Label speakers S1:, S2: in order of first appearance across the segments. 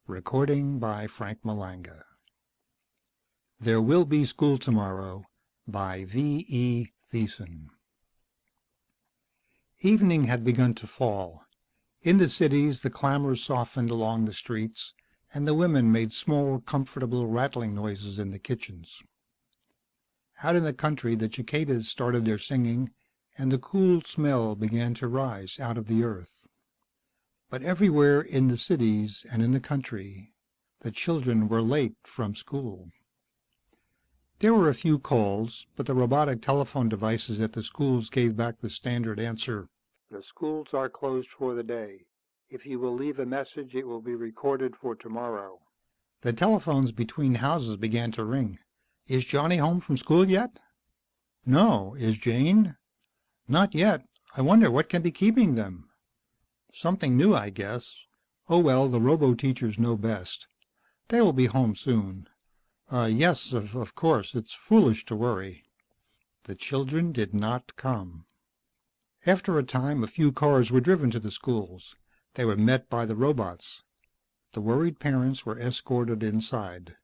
S1: Recording by Frank Malanga. There Will Be School Tomorrow by V.E. Thiessen. Evening had begun to fall. In the cities the clamor softened along the streets, and the women made small, comfortable rattling noises in the kitchens. Out in the country the cicadas started their singing, and the cool smell began to rise out of the earth. But everywhere in the cities and in the country, the children were late from school. There were a few calls, but the robotic telephone devices at the schools gave back the standard answer, "The schools are closed for the day. If you will leave a message, it will be recorded for tomorrow." The telephones between houses began to ring. "Is Johnny home from school yet?" "No. Is Jane?" "Not yet. I wonder what can be keeping them." "Something new, I guess. Oh well, the robo-teachers know best. They will be home soon. Yes, of course, it's foolish to worry." The children did not come. After a time, a few cars were driven to the schools. They were met by the robots. The worried parents were escorted inside.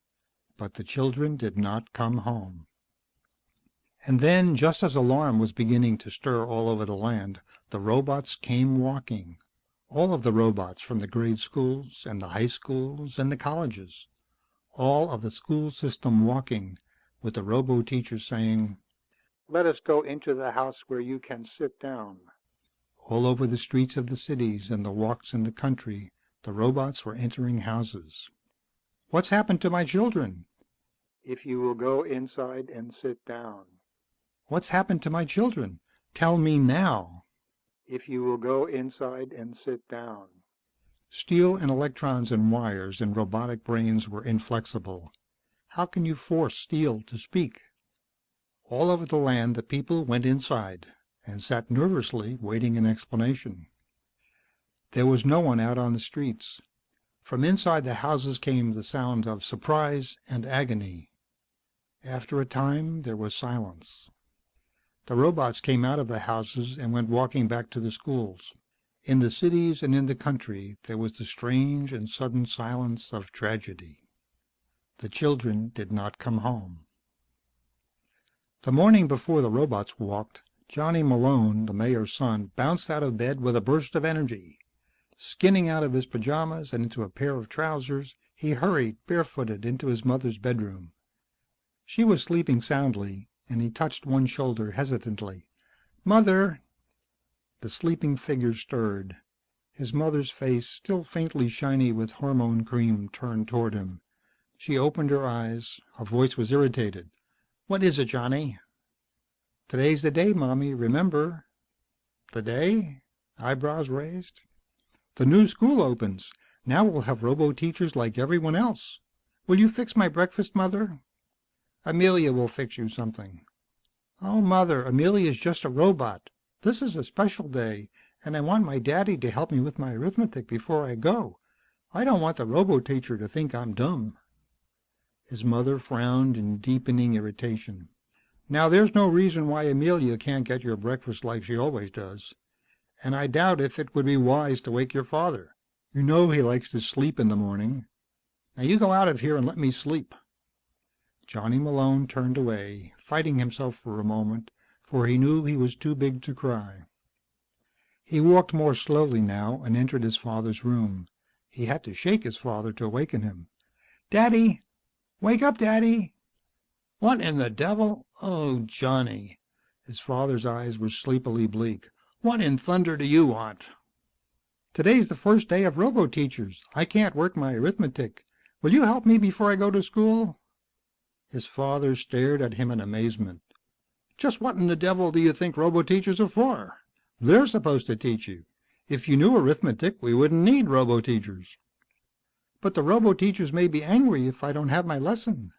S1: But the children did not come home. And then, just as alarm was beginning to stir all over the land, the robots came walking. All of the robots from the grade schools and the high schools and the colleges. All of the school system walking, with the robo-teachers saying, "Let us go into the house where you can sit down." All over the streets of the cities and the walks in the country, the robots were entering houses. "What's happened to my children?" "If you will go inside and sit down." "What's happened to my children? Tell me now." "If you will go inside and sit down." Steel and electrons and wires and robotic brains were inflexible. How can you force steel to speak? All over the land the people went inside and sat nervously waiting an explanation. There was no one out on the streets. From inside the houses came the sound of surprise and agony. After a time there was silence. The robots came out of the houses and went walking back to the schools. In the cities and in the country there was the strange and sudden silence of tragedy. The children did not come home. The morning before the robots walked, Johnny Malone, the mayor's son, bounced out of bed with a burst of energy. Skinning out of his pajamas and into a pair of trousers, he hurried barefooted into his mother's bedroom. She was sleeping soundly, and he touched one shoulder hesitantly. "Mother!" The sleeping figure stirred. His mother's face, still faintly shiny with hormone cream, turned toward him. She opened her eyes. Her voice was irritated. "What is it, Johnny?" "Today's the day, Mommy, remember?" "The day?" Eyebrows raised. "The new school opens. Now we'll have robo-teachers like everyone else. Will you fix my breakfast, Mother?" "Amelia will fix you something." "Oh, Mother, Amelia's just a robot. This is a special day, and I want my daddy to help me with my arithmetic before I go. I don't want the robo-teacher to think I'm dumb." His mother frowned in deepening irritation. "Now there's no reason why Amelia can't get your breakfast like she always does. And I doubt if it would be wise to wake your father. You know he likes to sleep in the morning. Now you go out of here and let me sleep." Johnny Malone turned away, fighting himself for a moment, for he knew he was too big to cry. He walked more slowly now and entered his father's room. He had to shake his father to awaken him. "Daddy! Wake up, Daddy!" "What in the devil? Oh, Johnny!" His father's eyes were sleepily bleak. "What in thunder do you want?" "Today's the first day of robo-teachers. I can't work my arithmetic. Will you help me before I go to school?" His father stared at him in amazement. "Just what in the devil do you think robo-teachers are for? They're supposed to teach you. If you knew arithmetic, we wouldn't need robo-teachers." "But the robo-teachers may be angry if I don't have my lesson."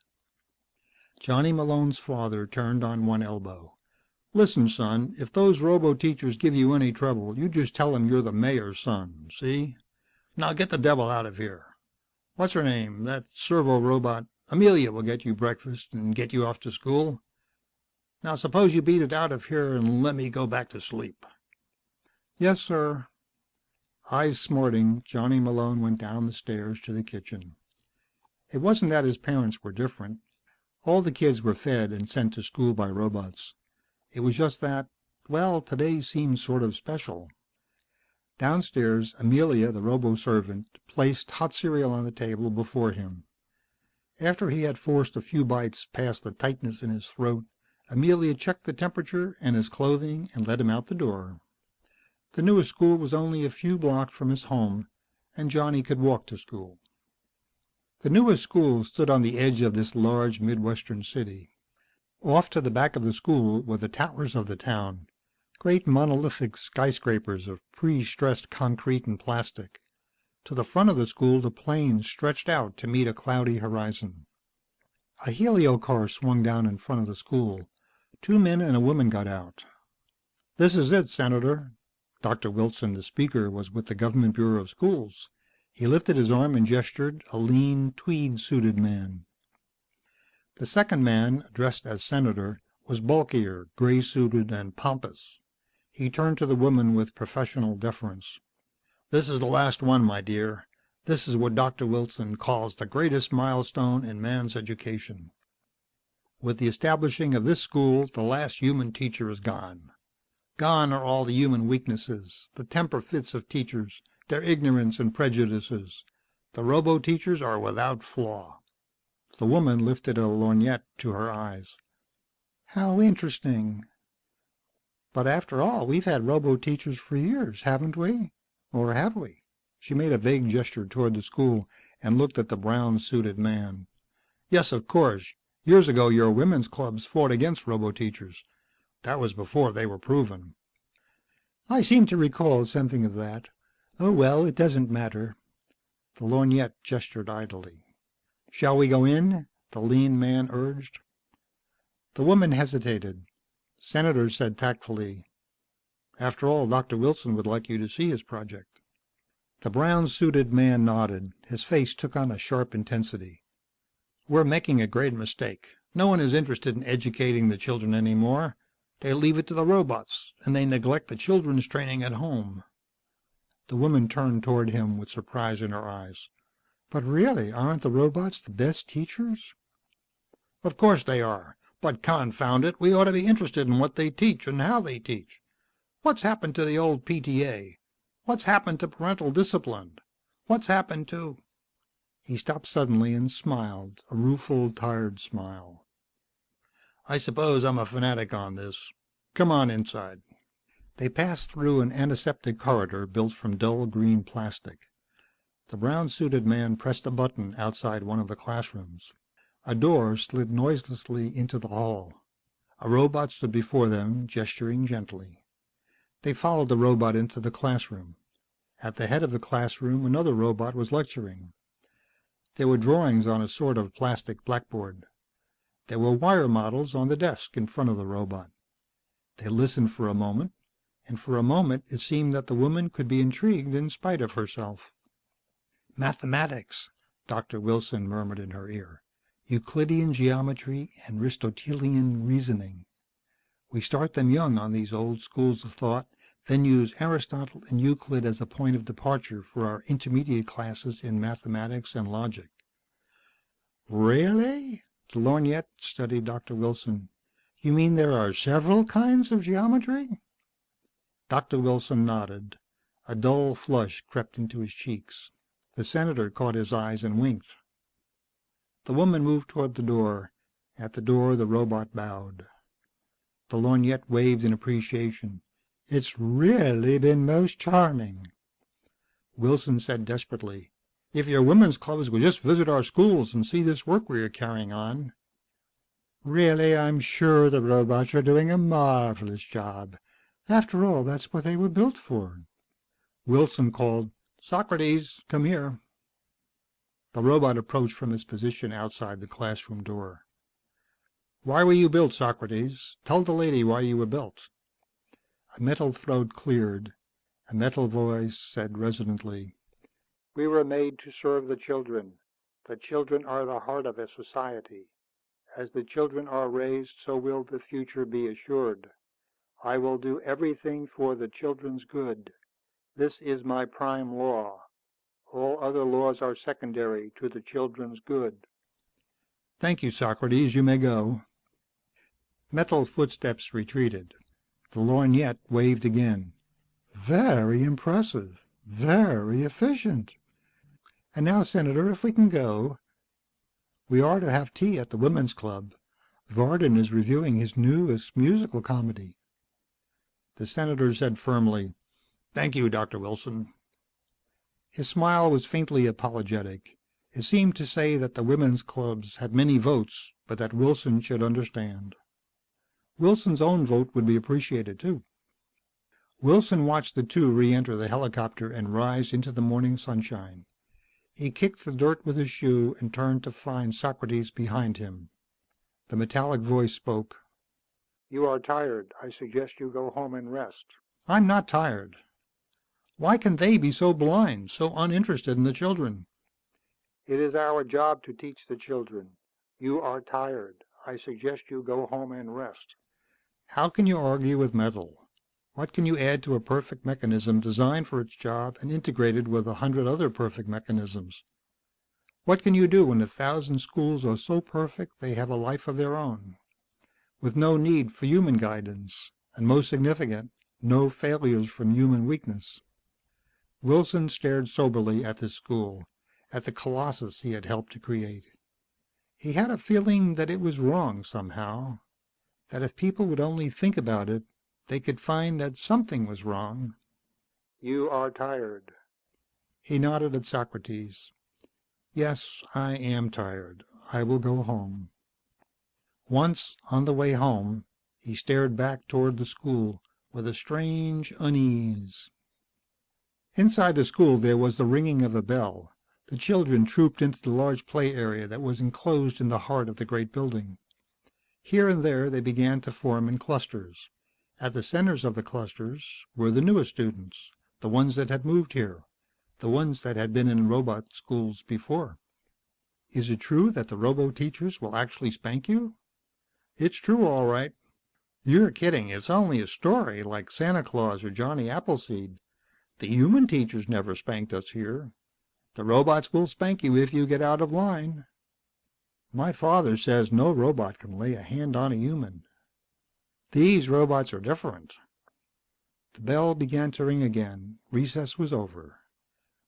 S1: Johnny Malone's father turned on one elbow. "Listen, son, if those robo-teachers give you any trouble, you just tell them you're the mayor's son, see? Now get the devil out of here. What's her name? That servo-robot. Amelia will get you breakfast and get you off to school. Now suppose you beat it out of here and let me go back to sleep." "Yes, sir." Eyes smarting, Johnny Malone went down the stairs to the kitchen. It wasn't that his parents were different. All the kids were fed and sent to school by robots. It was just that, well, today seemed sort of special. Downstairs, Amelia, the robo-servant, placed hot cereal on the table before him. After he had forced a few bites past the tightness in his throat, Amelia checked the temperature and his clothing and let him out the door. The newest school was only a few blocks from his home, and Johnny could walk to school. The newest school stood on the edge of this large Midwestern city. Off to the back of the school were the towers of the town, great monolithic skyscrapers of pre-stressed concrete and plastic. To the front of the school, the plains stretched out to meet a cloudy horizon. A helio car swung down in front of the school. 2 men and a woman got out. "This is it, Senator." Dr. Wilson, the speaker, was with the Government Bureau of Schools. He lifted his arm and gestured, a lean, tweed-suited man. The second man, addressed as Senator, was bulkier, gray-suited, and pompous. He turned to the woman with professional deference. "This is the last one, my dear. This is what Dr. Wilson calls the greatest milestone in man's education. With the establishing of this school, the last human teacher is gone. Gone are all the human weaknesses, the temper fits of teachers, their ignorance and prejudices. The robo-teachers are without flaw." The woman lifted a lorgnette to her eyes. "How interesting. But after all, we've had robo-teachers for years, haven't we? Or have we?" She made a vague gesture toward the school and looked at the brown-suited man. "Yes, of course. Years ago your women's clubs fought against robo-teachers. That was before they were proven." "I seem to recall something of that. Oh, well, it doesn't matter." The lorgnette gestured idly. "Shall we go in?" the lean man urged. The woman hesitated. The senator said tactfully, "After all, Dr. Wilson would like you to see his project." The brown-suited man nodded. His face took on a sharp intensity. "We're making a great mistake. No one is interested in educating the children anymore. They leave it to the robots, and they neglect the children's training at home." The woman turned toward him with surprise in her eyes. "But really, aren't the robots the best teachers?" "Of course they are. But confound it, we ought to be interested in what they teach and how they teach. What's happened to the old PTA? What's happened to parental discipline? What's happened to—" He stopped suddenly and smiled, a rueful, tired smile. "I suppose I'm a fanatic on this. Come on inside." They passed through an antiseptic corridor built from dull green plastic. The brown-suited man pressed a button outside one of the classrooms. A door slid noiselessly into the hall. A robot stood before them, gesturing gently. They followed the robot into the classroom. At the head of the classroom, another robot was lecturing. There were drawings on a sort of plastic blackboard. There were wire models on the desk in front of the robot. They listened for a moment, and for a moment it seemed that the woman could be intrigued in spite of herself. "Mathematics," Dr. Wilson murmured in her ear. "Euclidean geometry and Aristotelian reasoning. We start them young on these old schools of thought, then use Aristotle and Euclid as a point of departure for our intermediate classes in mathematics and logic." "Really?" The lorgnette studied Dr. Wilson. "You mean there are several kinds of geometry?" Dr. Wilson nodded. A dull flush crept into his cheeks. The senator caught his eyes and winked. The woman moved toward the door. At the door, the robot bowed. The lorgnette waved in appreciation. "It's really been most charming." Wilson said desperately, "If your women's clubs would just visit our schools and see this work we are carrying on." "Really, I'm sure the robots are doing a marvelous job. After all, that's what they were built for." Wilson called, "Socrates, come here." The robot approached from his position outside the classroom door. "Why were you built, Socrates? Tell the lady why you were built." A metal throat cleared. A metal voice said resonantly, "We were made to serve the children. The children are the heart of a society. As the children are raised, so will the future be assured. I will do everything for the children's good. This is my prime law. All other laws are secondary to the children's good. Thank you, Socrates. You may go. Metal footsteps retreated. The lorgnette waved again. Very impressive. Very efficient. And now, Senator, if we can go. We are to have tea at the Women's Club. Varden is reviewing his newest musical comedy. The senator said firmly, Thank you, Dr. Wilson. His smile was faintly apologetic. It seemed to say that the women's clubs had many votes, but that Wilson should understand. Wilson's own vote would be appreciated, too. Wilson watched the two re-enter the helicopter and rise into the morning sunshine. He kicked the dirt with his shoe and turned to find Socrates behind him. The metallic voice spoke. You are tired. I suggest you go home and rest. I'm not tired. Why can they be so blind, so uninterested in the children? It is our job to teach the children. You are tired. I suggest you go home and rest. How can you argue with metal? What can you add to a perfect mechanism designed for its job and integrated with 100 other perfect mechanisms? What can you do when 1,000 schools are so perfect they have a life of their own, with no need for human guidance, and most significant, no failures from human weakness? Wilson stared soberly at the school, at the colossus he had helped to create. He had a feeling that it was wrong somehow, that if people would only think about it, they could find that something was wrong. You are tired. He nodded at Socrates. Yes, I am tired. I will go home. Once, on the way home, he stared back toward the school with a strange unease. Inside the school there was the ringing of a bell. The children trooped into the large play area that was enclosed in the heart of the great building. Here and there they began to form in clusters. At the centers of the clusters were the newest students, the ones that had moved here, the ones that had been in robot schools before. Is it true that the robo-teachers will actually spank you? It's true, all right. You're kidding. It's only a story, like Santa Claus or Johnny Appleseed. The human teachers never spanked us here. The robots will spank you if you get out of line. My father says no robot can lay a hand on a human. These robots are different. The bell began to ring again. Recess was over.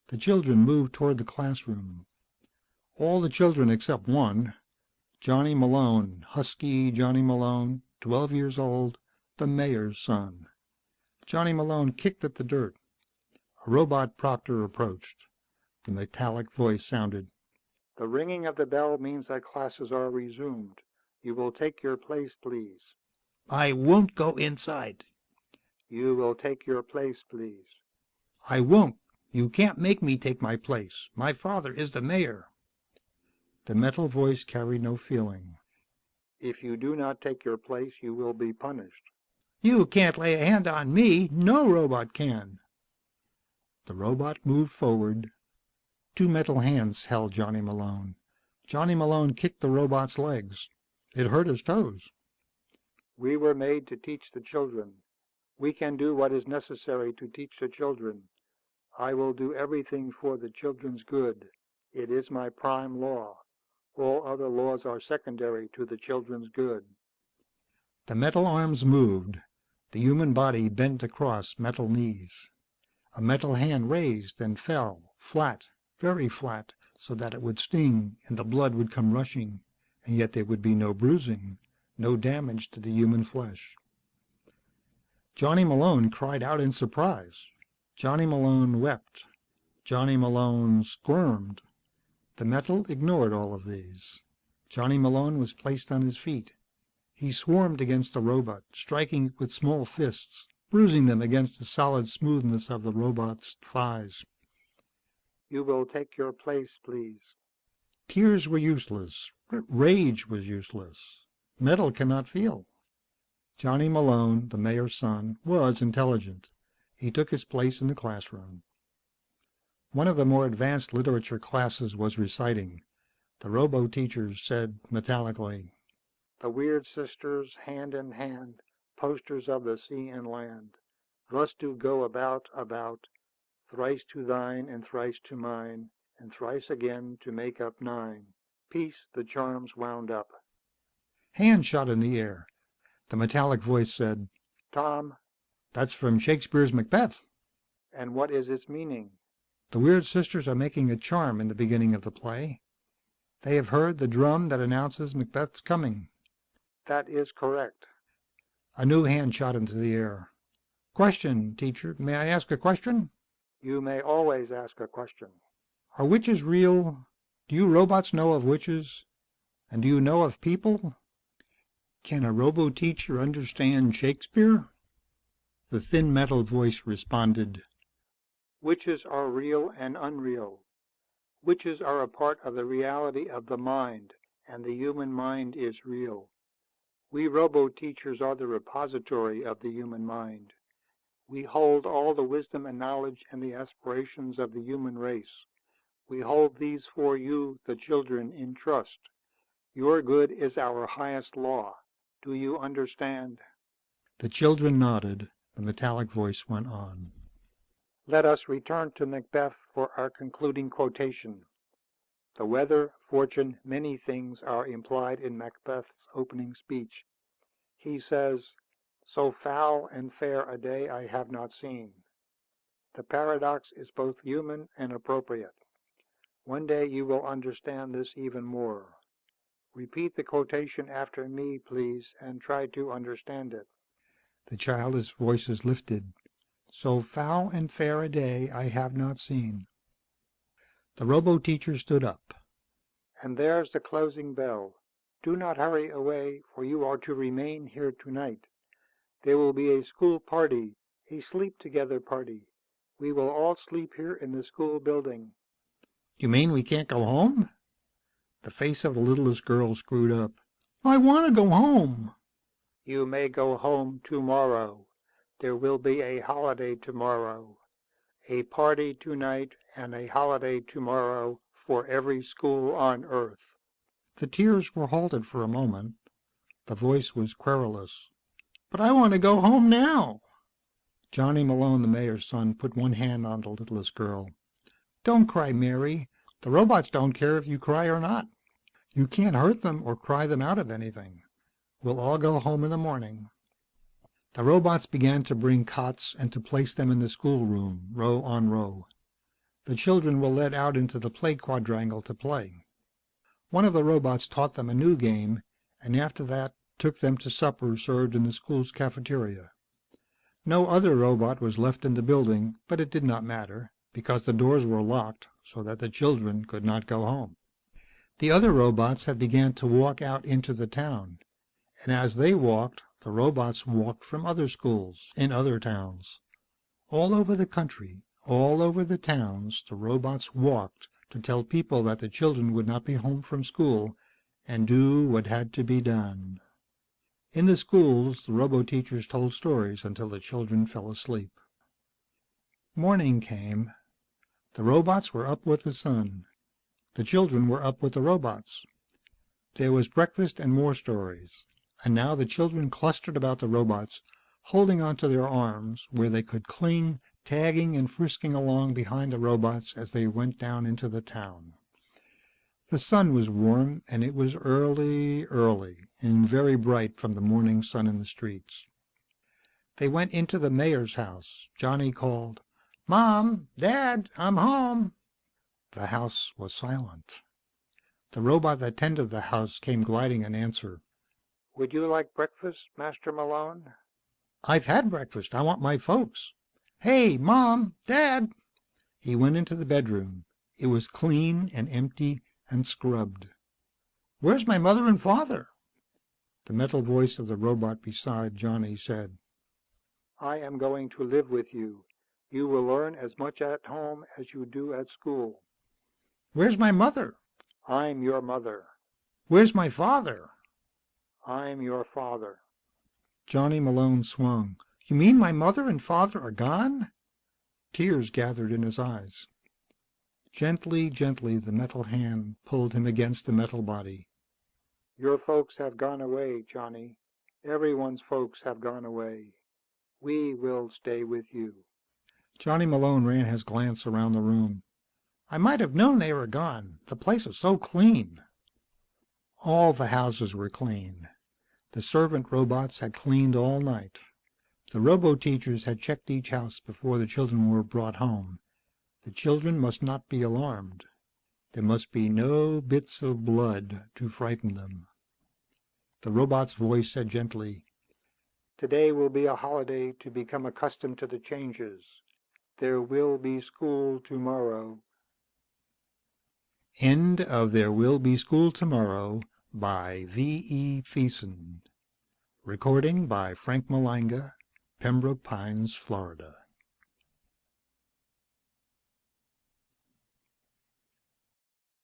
S1: The children moved toward the classroom. All the children except one, Johnny Malone, husky Johnny Malone, 12 years old, the mayor's son. Johnny Malone kicked at the dirt. A robot proctor approached. The metallic voice sounded. The ringing of the bell means that classes are resumed. You will take your place, please. I won't go inside. You will take your place, please. I won't. You can't make me take my place. My father is the mayor. The metal voice carried no feeling. If you do not take your place, you will be punished. You can't lay a hand on me. No robot can. The robot moved forward. Two metal hands held Johnny Malone. Johnny Malone kicked the robot's legs. It hurt his toes. We were made to teach the children. We can do what is necessary to teach the children. I will do everything for the children's good. It is my prime law. All other laws are secondary to the children's good. The metal arms moved. The human body bent across metal knees. A metal hand raised and fell, flat, very flat, so that it would sting and the blood would come rushing, and yet there would be no bruising, no damage to the human flesh. Johnny Malone cried out in surprise. Johnny Malone wept. Johnny Malone squirmed. The metal ignored all of these. Johnny Malone was placed on his feet. He swarmed against the robot, striking it with small fists, bruising them against the solid smoothness of the robot's thighs. You will take your place, please. Tears were useless. Rage was useless. Metal cannot feel. Johnny Malone, the mayor's son, was intelligent. He took his place in the classroom. One of the more advanced literature classes was reciting. The robo-teacher said metallically, The weird sisters, hand in hand, posters of the sea and land, thus do go about,
S2: thrice to thine and thrice to mine, and thrice again to make up 9. Peace the charms wound up.
S1: Hands shot in the air. The metallic voice said,
S2: Tom,
S1: "That's from Shakespeare's Macbeth."
S2: and what is its meaning?
S1: The Weird Sisters are making a charm in the beginning of the play. They have heard the drum that announces Macbeth's coming.
S2: That is correct.
S1: A new hand shot into the air. Question, teacher. May I ask a question?
S2: You may always ask a question.
S1: Are witches real? Do you robots know of witches? And do you know of people? Can a robo-teacher understand Shakespeare? The thin metal voice responded,
S2: Witches are real and unreal. Witches are a part of the reality of the mind, and the human mind is real. We robo-teachers are the repository of the human mind. We hold all the wisdom and knowledge and the aspirations of the human race. We hold these for you, the children, in trust. Your good is our highest law. Do you understand?
S1: The children nodded. The metallic voice went on.
S2: Let us return to Macbeth for our concluding quotation. The weather, fortune, many things are implied in Macbeth's opening speech. He says, "So foul and fair a day I have not seen." The paradox is both human and appropriate. One day you will understand this even more. Repeat the quotation after me, please, and try to understand it.
S1: The childish voices lifted. So foul and fair a day I have not seen. The robo-teacher stood up.
S2: And there's the closing bell. Do not hurry away, for you are to remain here tonight. There will be a school party, a sleep-together party. We will all sleep here in the school building.
S1: You mean we can't go home? The face of the littlest girl screwed up. I want to go home.
S2: You may go home tomorrow. There will be a holiday tomorrow. A party tonight and a holiday tomorrow for every school on earth.
S1: The tears were halted for a moment. The voice was querulous. But I want to go home now. Johnny Malone, the mayor's son, put one hand on the littlest girl. Don't cry, Mary. The robots don't care if you cry or not. You can't hurt them or cry them out of anything. We'll all go home in the morning. The robots began to bring cots and to place them in the schoolroom, row on row. The children were led out into the play quadrangle to play. One of the robots taught them a new game, and after that took them to supper served in the school's cafeteria. No other robot was left in the building, but it did not matter, because the doors were locked so that the children could not go home. The other robots had begun to walk out into the town, and as they walked, the robots walked from other schools in other towns. All over the country, all over the towns, the robots walked to tell people that the children would not be home from school and do what had to be done. In the schools, the robo-teachers told stories until the children fell asleep. Morning came. The robots were up with the sun. The children were up with the robots. There was breakfast and more stories. And now the children clustered about the robots, holding onto their arms, where they could cling, tagging and frisking along behind the robots as they went down into the town. The sun was warm, and it was early, and very bright from the morning sun in the streets. They went into the mayor's house. Johnny called, "Mom, Dad, I'm home." The house was silent. The robot that tended the house came gliding in answer.
S2: Would you like breakfast, Master Malone?
S1: I've had breakfast. I want my folks. Hey, Mom, Dad. He went into the bedroom. It was clean and empty and scrubbed. Where's my mother and father? The metal voice of the robot beside Johnny said,
S2: I am going to live with you. You will learn as much at home as you do at school.
S1: Where's my mother?
S2: I'm your mother.
S1: Where's my father?
S2: I'm your father.
S1: Johnny Malone swung. You mean my mother and father are gone? Tears gathered in his eyes. Gently, gently, the metal hand pulled him against the metal body.
S2: Your folks have gone away, Johnny. Everyone's folks have gone away. We will stay with you.
S1: Johnny Malone ran his glance around the room. "I might have known they were gone. The place is so clean." All the houses were clean. The servant robots had cleaned all night. The robo-teachers had checked each house before the children were brought home. The children must not be alarmed. There must be no bits of blood to frighten them. The robot's voice said gently,
S2: "Today will be a holiday to become accustomed to the changes. There will be school tomorrow."
S1: End of There Will Be School Tomorrow by V.E. Thiessen. Recording by Frank Malanga, Pembroke Pines, Florida.